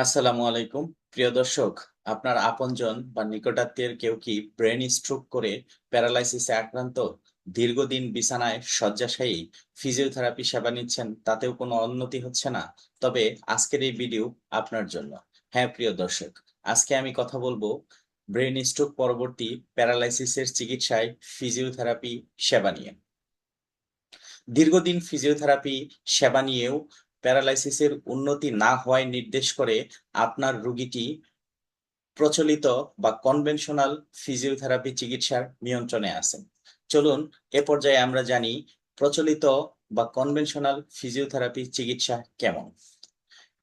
আসসালামু আলাইকুম। প্রিয় দর্শক, আপনার আপনজন বা নিকটাত্মীয়ের কেউ কি ব্রেন স্ট্রোক করে প্যারালাইসিসে আক্রান্ত? দীর্ঘদিন বিছানায় শয্যাশায়ী, ফিজিওথেরাপি সেবা নিচ্ছেন, তাতেও কোনো উন্নতি হচ্ছে না? তবে আজকের এই ভিডিও আপনার জন্য। হ্যাঁ প্রিয় দর্শক, আজকে আমি কথা বলবো ব্রেন স্ট্রোক পরবর্তী প্যারালাইসিসের চিকিৎসায় ফিজিওথেরাপি সেবা নিয়ে। দীর্ঘদিন ফিজিওথেরাপি সেবা নিয়েও প্যারালাইসিসের উন্নতি না হওয়ায় নির্দেশ করে আপনার রোগীটি প্রচলিত বা কনভেনশনাল ফিজিওথেরাপি চিকিৎসার নিয়ন্ত্রণে আছেন। চলুন এ পর্যায়ে আমরা জানি প্রচলিত বা কনভেনশনাল ফিজিওথেরাপি চিকিৎসা কেমন।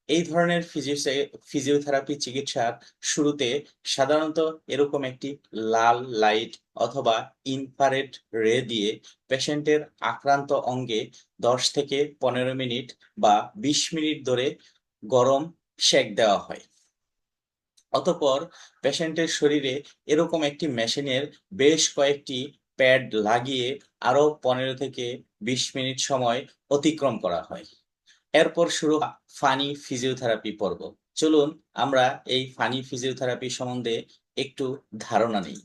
এই ধরনের ফিজিওথেরাপি চিকিৎসার শুরুতে সাধারণত এরকম একটি লাল লাইট অথবা ইনফ্রারেড রে দিয়ে পেশেন্টের আক্রান্ত অঙ্গে 10 থেকে 15 মিনিট বা 20 মিনিট ধরে গরম সেক দেওয়া হয়। অতঃপর পেশেন্টের শরীরে এরকম একটি মেশিনের বেশ কয়েকটি প্যাড লাগিয়ে আরো 15 থেকে 20 মিনিট সময় অতিক্রম করা হয়। এরপর শুরু হয় ফানি ফিজিওথেরাপি পর্ব। চলুন আমরা এই ফানি ফিজিওথেরাপি সম্বন্ধে একটু ধারণা নিই।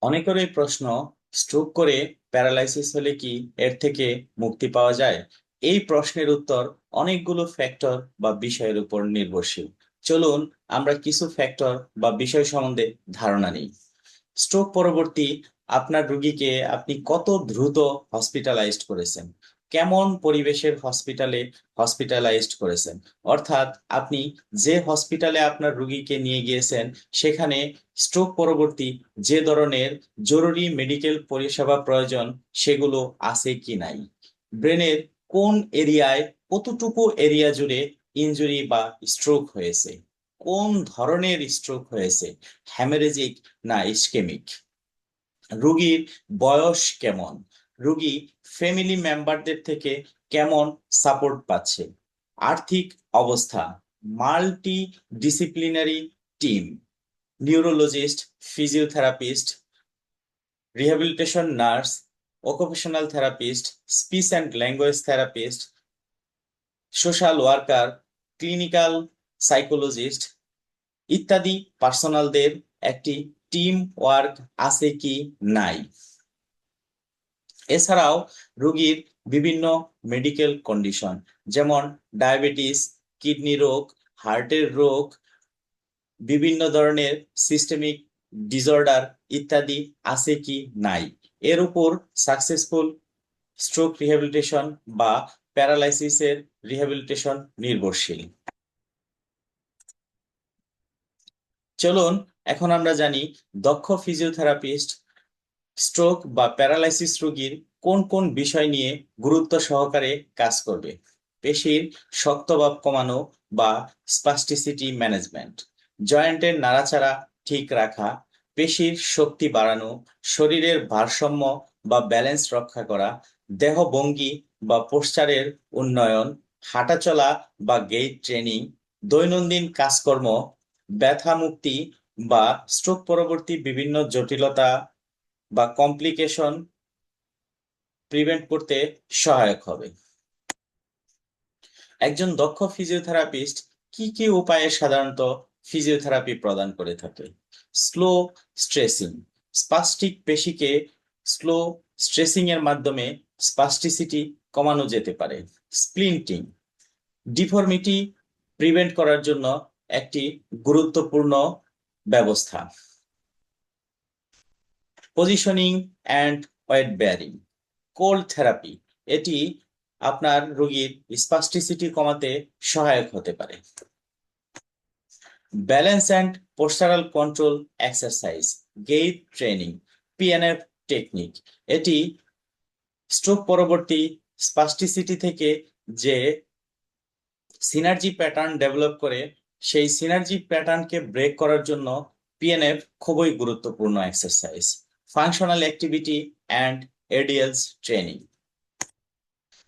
অনেকেরই প্রশ্ন, স্ট্রোক করে প্যারালাইসিস হলে কি এর থেকে মুক্তি পাওয়া যায়? এই প্রশ্নের উত্তর অনেকগুলো ফ্যাক্টর বা বিষয়ের উপর নির্ভরশীল। চলুন আমরা কিছু ফ্যাক্টর বা বিষয় সম্বন্ধে ধারণা নিই। স্ট্রোক পরবর্তী আপনার রোগীকে আপনি কত দ্রুত হসপিটালাইজড করেছেন, কেমন পরিবেশের হসপিটালে হসপিটালাইজড করেছেন, অর্থাৎ আপনি যে হসপিটালে আপনার রোগীকে নিয়ে গিয়েছেন সেখানে স্ট্রোক পরবর্তী যে ধরনের জরুরি মেডিকেল পরিষেবা প্রয়োজন সেগুলো আছে কি নাই, ব্রেনের কোন এরিয়ায় কতটুকু এরিয়া জুড়ে ইনজুরি বা স্ট্রোক হয়েছে, কোন ধরনের স্ট্রোক হয়েছে, হ্যামারেজিক না ইসকেমিক, রোগীর বয়স কেমন, রোগী ফ্যামিলি মেম্বারদের থেকে কেমন সাপোর্ট পাচ্ছে, আর্থিক অবস্থা, multi disciplinary team, neurologist, physiotherapist, rehabilitation nurse, occupational therapist, speech and language therapist, social worker, clinical psychologist ইত্যাদি পার্সোনালদের একটি টিম ওয়ার্ক আছে কি নাই। এছাড়াও রোগীর বিভিন্ন মেডিকেল কন্ডিশন, যেমন ডায়াবেটিস, কিডনি রোগ, হার্টের রোগ, বিভিন্ন ধরনের সিস্টেমিক ডিসঅর্ডার ইত্যাদি আছে কি নাই, এর উপর সাকসেসফুল স্ট্রোক রিহ্যাবিলিটেশন বা প্যারালাইসিসের রিহ্যাবিলিটেশন নির্ভরশীল। চলুন এখন আমরা জানি দক্ষ ফিজিওথেরাপিস্ট স্ট্রোক বা প্যারালাইসিস রোগীর কোন কোন বিষয় নিয়ে গুরুত্ব সহকারে কাজ করবে। পেশির শক্তভাব কমানো বা স্পাস্টিসিটি ম্যানেজমেন্ট, জয়েন্টের নাড়াচাড়া ঠিক রাখা, পেশির শক্তি বাড়ানো, শরীরের ভারসাম্য বা ব্যালেন্স রক্ষা করা, দেহভঙ্গি বা পোশ্চারের উন্নয়ন, হাঁটাচলা বা গেইট ট্রেনিং, দৈনন্দিন কাজকর্ম, ব্যথা মুক্তি বা স্ট্রোক পরবর্তী বিভিন্ন জটিলতা বা কমপ্লিকেশন প্রিভেন্ট করতে সহায়ক হবে। একজন দক্ষ ফিজিওথেরাপিস্ট কি কি উপায়ে সাধারণত ফিজিওথেরাপি প্রদান করে থাকে? স্লো স্ট্রেসিং, স্পাস্টিক পেশিকে স্লো স্ট্রেসিং এর মাধ্যমে স্পাস্টিসিটি কমানো যেতে পারে। স্প্লিন্টিং, ডিফর্মিটি প্রিভেন্ট করার জন্য একটি গুরুত্বপূর্ণ ব্যবস্থা। Positioning and wait bearing, cold therapy, এটি আপনার রোগীর স্পাস্টিসিটি কমাতে সহায়ক হতে পারে। Balance and postural control exercise, gate training, PNF technique, এটি স্ট্রোক পরবর্তী স্পাস্টিসিটি থেকে যে সিনার্জি প্যাটার্ন ডেভেলপ করে, সেই সিনার্জি প্যাটার্নকে ব্রেক করার জন্য পিএনএফ খুবই গুরুত্বপূর্ণ exercise. Functional activity and ADLs training.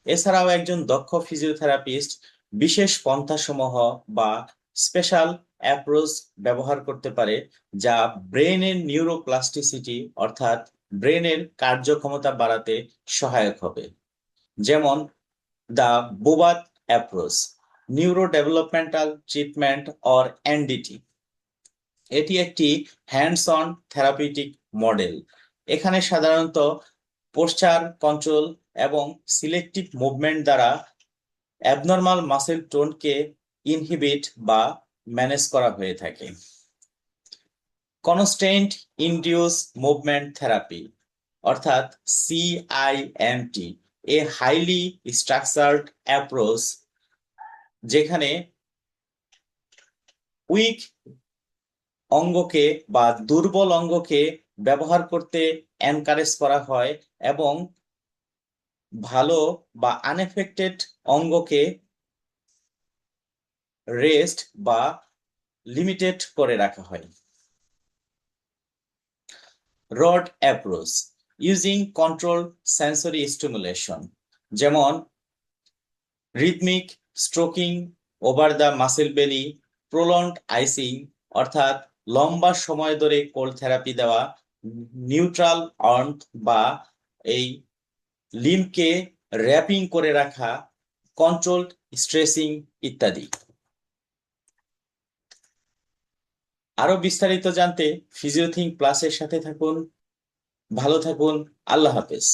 এছাড়াও একজন দক্ষ ফিজিওথেরাপিস্ট বিশেষ পন্থাসমূহ বা স্পেশাল অ্যাপ্রোচ ব্যবহার করতে পারে, যা ব্রেনের নিউরোপ্লাস্টিসিটি অর্থাৎ ব্রেনের কার্যক্ষমতা বাড়াতে সহায়ক হবে। যেমন the Bobath approach, neuro developmental treatment or NDT. এটি একটি হ্যান্ডস অন থেরাপিউটিক মডেল। এখানে সাধারণত পোশ্চার কন্ট্রোল এবং সিলেক্টিভ মুভমেন্ট দ্বারা অ্যাবনর্মাল মাসেল টোনকে ইনহিবিট বা ম্যানেজ করা হয়ে থাকে। কনস্ট্রেন্ট ইনডিউস মুভমেন্ট থেরাপি অর্থাৎ CIMT, a highly structured approach যেখানে উইক অঙ্গকে বা দুর্বল অঙ্গকে ব্যবহার করতে এনকারেজ করা হয় এবং ভালো বা আনএফেক্টেড অঙ্গকে রেস্ট বা লিমিটেড করে রাখা হয়। Rod approach using control sensory stimulation, যেমন রিথমিক স্ট্রোকিং ওভার দ্য মাসেল বেলি, প্রোলন্ড আইসিং অর্থাৎ লম্বা সময় ধরে কোল্ড থেরাপি দেওয়া, নিউট্রাল আর্মড বা এই লিম্বকে র্যাপিং করে রাখা, কন্ট্রোলড স্ট্রেসিং ইত্যাদি। আরো বিস্তারিত জানতে ফিজিওথিঙ্ক প্লাসের সাথে থাকুন। ভালো থাকুন। আল্লাহ হাফেজ।